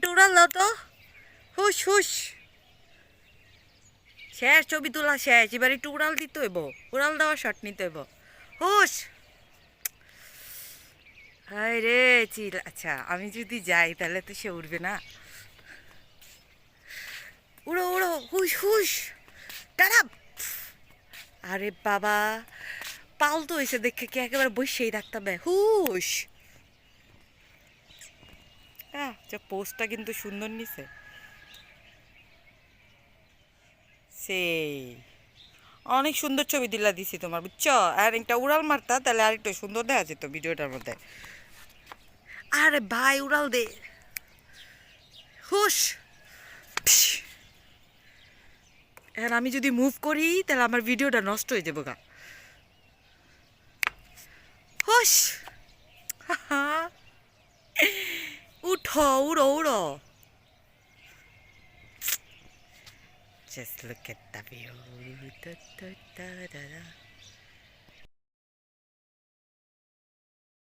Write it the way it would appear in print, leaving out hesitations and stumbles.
একটু উড়াল দাও তো। হুস হুস। শেষ ছবি তোলা শেষ, এবার একটু উড়াল দিতে হইব, উড়াল দেওয়া শট নিতে হইব। হুস। হায় রে চিল। আচ্ছা আমি যদি যাই তাহলে তো সে উড়বে না। উড়ো উড়ো হুস হুস। টাড়াপ। আরে বাবা, পালতো হয়েছে দেখে কি একেবারে বসেই থাকতে হবে। হুস। হ্যাঁ, পোস্টটা কিন্তু সুন্দর নিছে। সেই অনেক সুন্দর ছবি দিলা দিছি তোমার, বুঝছো? আর একটা উড়াল মারতা তাহলে আর একটু সুন্দর দেখা যেত ভিডিওটার মধ্যে। আরে ভাই উড়াল দে। হুস। এখন আমি যদি মুভ করি তাহলে আমার ভিডিওটা নষ্ট হয়ে যাবো গা। হুস। উঠো উড়ো উড়ো। Just look at the view. Da, da, da, da, da.